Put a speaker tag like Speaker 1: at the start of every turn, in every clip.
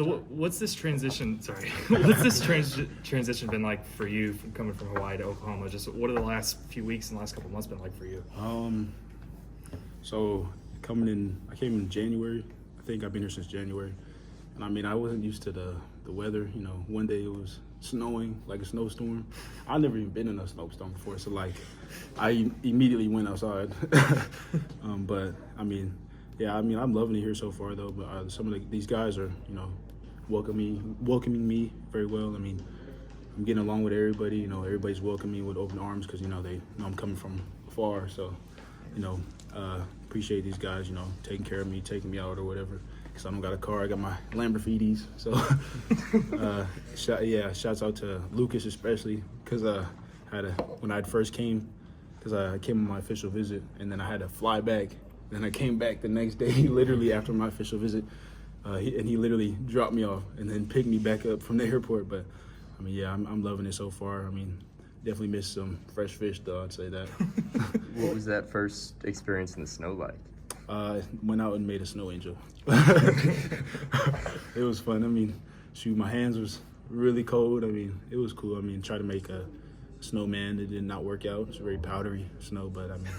Speaker 1: So what's this transition? Sorry, what's this transition been like for you from coming from Hawaii to Oklahoma? Just what are the last few weeks and the last couple of months been like for you?
Speaker 2: So I came in January. I think I've been here since January, and I mean I wasn't used to the weather. You know, one day it was snowing like a snowstorm. I've never even been in a snowstorm before, so like I immediately went outside. But I mean. Yeah, I mean, I'm loving it here so far, though. But some of these guys are, you know, welcoming me very well. I mean, I'm getting along with everybody. You know, everybody's welcoming me with open arms because, you know, they know I'm coming from afar. So, you know, appreciate these guys, you know, taking care of me, taking me out or whatever. Because I don't got a car. I got my Lamborghinis. So, shouts out to Lucas especially because when I first came, because I came on my official visit, and then I had to fly back. Then I came back the next day, literally after my official visit, he literally dropped me off and then picked me back up from the airport. But I mean, yeah, I'm loving it so far. I mean, definitely missed some fresh fish, though. I'd say that.
Speaker 3: What was that first experience in the snow like?
Speaker 2: Went out and made a snow angel. It was fun. I mean, shoot, my hands was really cold. I mean, it was cool. I mean, try to make a snowman. It did not work out. It was very powdery snow, but I mean.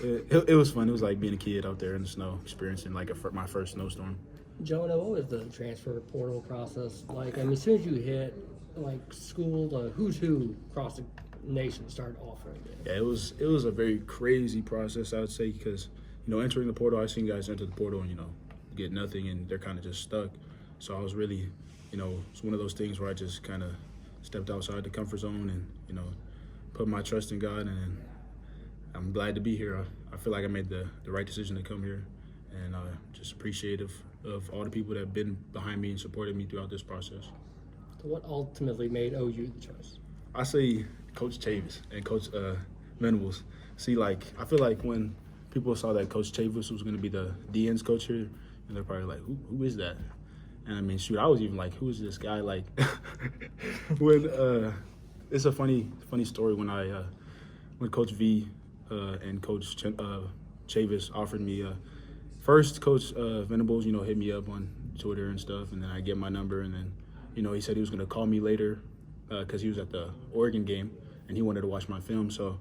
Speaker 2: It was fun. It was like being a kid out there in the snow, experiencing like my first snowstorm.
Speaker 4: Jonah, what was the transfer portal process like? I mean, as soon as you hit like school, the who's who across the nation started offering it.
Speaker 2: Yeah, it was a very crazy process, I would say, because you know, entering the portal, I've seen guys enter the portal and you know get nothing, and they're kind of just stuck. So I was really, you know, it's one of those things where I just kind of stepped outside the comfort zone and you know put my trust in God and. I'm glad to be here. I feel like I made the right decision to come here, and just appreciative of all the people that have been behind me and supported me throughout this process.
Speaker 4: So what ultimately made OU the choice?
Speaker 2: I say Coach Chavis and Coach Venables. See, like, I feel like when people saw that Coach Chavis was going to be the DN's coach here, and they're probably like, who is that? And I mean, shoot, I was even like, who is this guy? Like, when it's a funny story when when Coach V and Coach Chavis offered me first. Coach Venables, you know, hit me up on Twitter and stuff, and then I get my number, and then, you know, he said he was going to call me later because he was at the Oregon game and he wanted to watch my film. So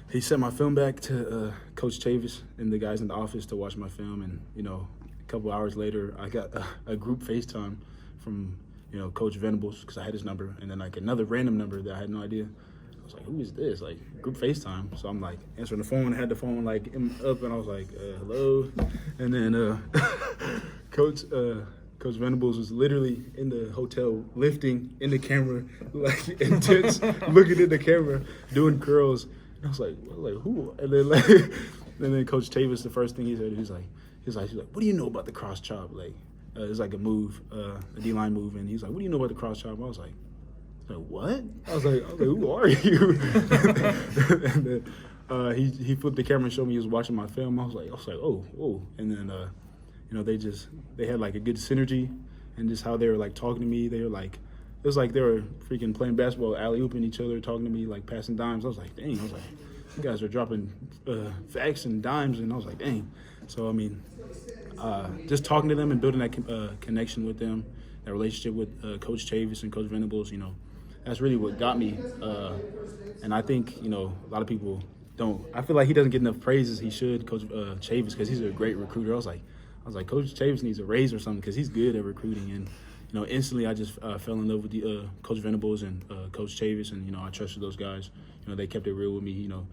Speaker 2: he sent my film back to Coach Chavis and the guys in the office to watch my film, and you know, a couple hours later, I got a group FaceTime from you know Coach Venables because I had his number, and then like another random number that I had no idea. I was like, who is this? Like, group FaceTime. So I'm like answering the phone, had the phone like up, and I was like, hello. And then Coach Venables was literally in the hotel lifting in the camera, like intense, looking at the camera, doing curls. And I was like who? And then Coach Chavis, the first thing he said, he's like, what do you know about the cross chop? Like, it's like a move, a D-line move, and he's like, what do you know about the cross chop? I was like, what? I was like, who are you? And then he flipped the camera and showed me he was watching my film. I was like, oh. And then you know, they had like a good synergy, and just how they were like talking to me. They were like, it was like they were freaking playing basketball, alley-ooping each other, talking to me, like passing dimes. I was like, dang. I was like, you guys are dropping facts and dimes, and I was like, dang. So I mean, just talking to them and building that connection with them, that relationship with Coach Chavis and Coach Venables, you know, that's really what got me. And I think, you know, a lot of people don't. I feel like he doesn't get enough praise as he should, Coach Chavis, because he's a great recruiter. I was like, Coach Chavis needs a raise or something because he's good at recruiting. And, you know, instantly I just fell in love with the Coach Venables and Coach Chavis, and, you know, I trusted those guys. You know, they kept it real with me. You know,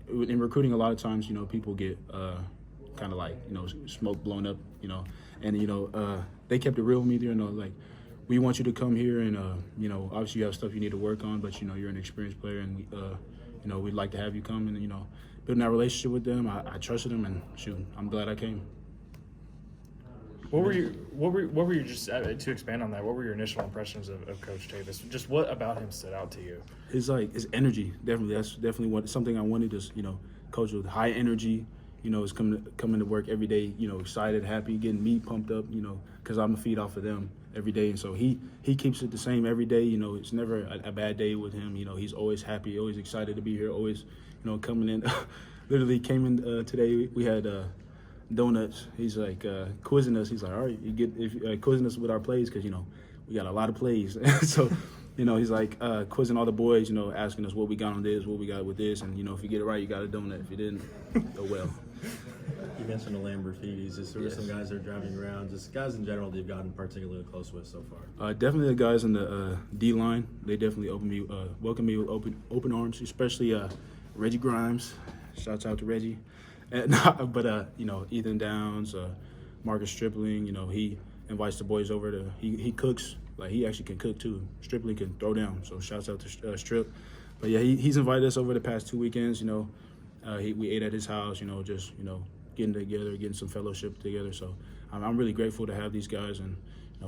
Speaker 2: in recruiting, a lot of times, you know, people get kind of like, you know, smoke blown up, you know, and, you know, they kept it real with me. You know, like, we want you to come here and, you know, obviously you have stuff you need to work on, but, you know, you're an experienced player, and, you know, we'd like to have you come. And, you know, building that relationship with them, I trusted them, and shoot, I'm glad I came.
Speaker 1: What were your just to expand on that? What were your initial impressions of Coach Chavis? Just what about him stood out to you?
Speaker 2: His energy, definitely. That's definitely something I wanted. Is, you know, coach with high energy. You know, is coming to work every day. You know, excited, happy, getting me pumped up. You know, because I'm a feed off of them every day, and so he keeps it the same every day. You know, it's never a bad day with him. You know, he's always happy, always excited to be here, always, you know, coming in. Literally came in today. We had donuts. He's like quizzing us. He's like, all right, quizzing us with our plays because we got a lot of plays. So he's like quizzing all the boys. Asking us what we got on this, what we got with this, and if you get it right, you got a donut. If you didn't, oh well.
Speaker 5: You mentioned the Lamborghinis. There were some guys that are driving around. Just guys in general that you've gotten particularly close with so far.
Speaker 2: Definitely the guys in the D line. They definitely welcomed me with open arms, especially Reggie Grimes. Shouts out to Reggie. But Ethan Downs, Marcus Stripling. He invites the boys over to. He cooks. Like he actually can cook too. Stripling can throw down. So shouts out to Strip. But yeah, he's invited us over the past 2 weekends. We ate at his house. Just getting together, getting some fellowship together. So I'm really grateful to have these guys and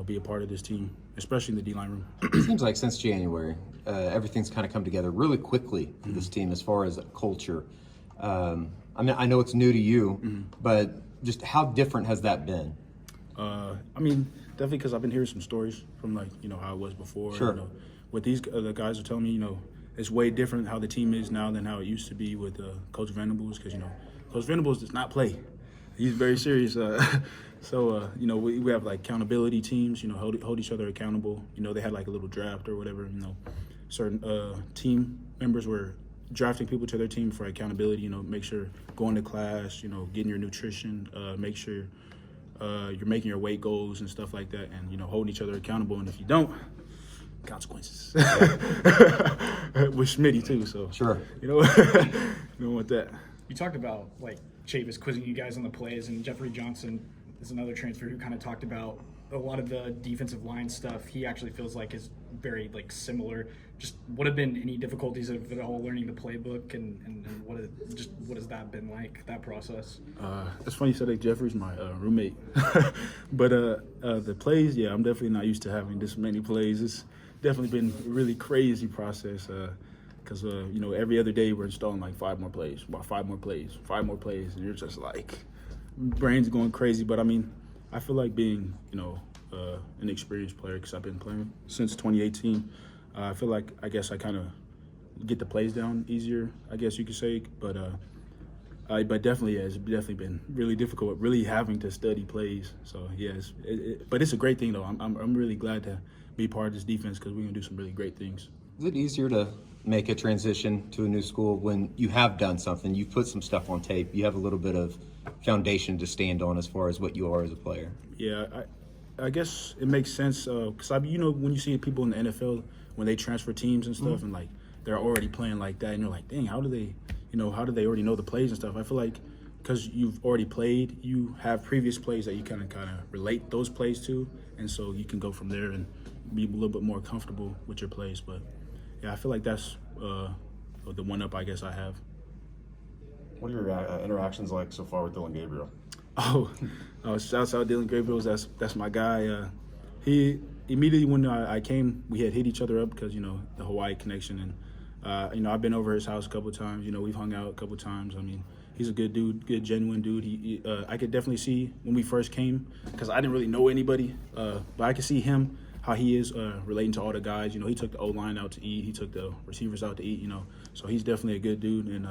Speaker 2: be a part of this team, especially in the D-line room.
Speaker 6: It seems like since January, everything's kind of come together really quickly for this team as far as culture. I know it's new to you, but just how different has that been?
Speaker 2: Definitely because I've been hearing some stories from how it was before.
Speaker 6: Sure.
Speaker 2: What the guys are telling me, it's way different how the team is now than how it used to be with Coach Venables because Coach Venables does not play. He's very serious. So we have accountability teams. Hold each other accountable. They had a little draft or whatever. Certain team members were drafting people to their team for accountability. Make sure going to class. Getting your nutrition. Make sure you're making your weight goals and stuff like that. And holding each other accountable. And if you don't, consequences. With Schmitty too. So
Speaker 6: Sure.
Speaker 2: You don't want that.
Speaker 7: You talked about Chavis quizzing you guys on the plays, and Jeffrey Johnson is another transfer who kind of talked about a lot of the defensive line stuff. He actually feels like is very similar. Just what have been any difficulties of it all learning the playbook, and what has that been like, that process?
Speaker 2: It's funny you said that Jeffrey's my roommate, but the plays, yeah, I'm definitely not used to having this many plays. It's definitely been a really crazy process. Because, every other day we're installing 5 more plays, and you're just brain's going crazy. But I feel like being, an experienced player because I've been playing since 2018. I feel like I guess I kind of get the plays down easier, I guess you could say. But definitely, it's definitely been really difficult, really having to study plays. So yes, but it's a great thing though. I'm really glad to be part of this defense because we're gonna do some really great things.
Speaker 6: Is it easier to make a transition to a new school when you have done something, you've put some stuff on tape, you have a little bit of foundation to stand on as far as what you are as a player? Yeah,
Speaker 2: I guess it makes sense because when you see people in the NFL when they transfer teams and stuff and they're already playing like that and you're like, dang, how do they already know the plays and stuff? I feel like because you've already played, you have previous plays that you kind of relate those plays to, and so you can go from there and be a little bit more comfortable with your plays. But yeah, I feel like that's the one up I guess I have.
Speaker 8: What are your interactions like so far with Dylan Gabriel?
Speaker 2: Shouts out Dylan Gabriel. That's my guy. He immediately when I came, we had hit each other up because the Hawaii connection, and I've been over his house a couple of times. We've hung out a couple of times. He's a good dude, good genuine dude. I could definitely see when we first came because I didn't really know anybody, but I could see him how he is relating to all the guys. He took the O-line out to eat. He took the receivers out to eat, So he's definitely a good dude, and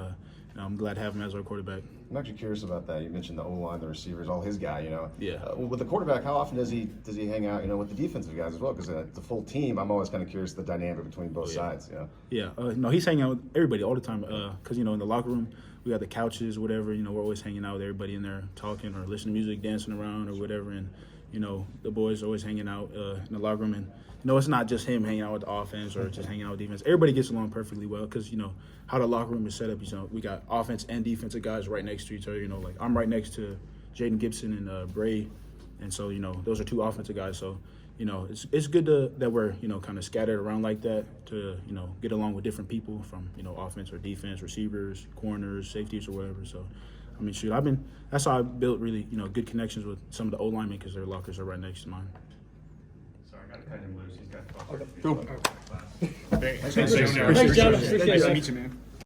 Speaker 2: I'm glad to have him as our quarterback.
Speaker 8: I'm actually curious about that. You mentioned the O-line, the receivers, all his guy,
Speaker 2: Yeah.
Speaker 8: With the quarterback, how often does he hang out, with the defensive guys as well? Because the full team, I'm always kind of curious the dynamic between both sides,
Speaker 2: Yeah, no, he's hanging out with everybody all the time because, in the locker room, we got the couches, whatever, we're always hanging out with everybody in there talking or listening to music, dancing around or whatever, and the boys are always hanging out in the locker room. And, it's not just him hanging out with the offense or just hanging out with defense. Everybody gets along perfectly well because, how the locker room is set up. We got offense and defensive guys right next to each other. I'm right next to Jaden Gibson and Bray. And so, those are 2 offensive guys. So, it's good that we're, kind of scattered around like that to, get along with different people from, offense or defense, receivers, corners, safeties or whatever. So, that's how I built really, good connections with some of the O-linemen because their lockers are right next to mine.
Speaker 1: Sorry, I got to cut him loose. He's got to talk.
Speaker 6: Cool.
Speaker 1: Thanks,
Speaker 4: Thanks, Jonah.
Speaker 7: Nice to meet you, man.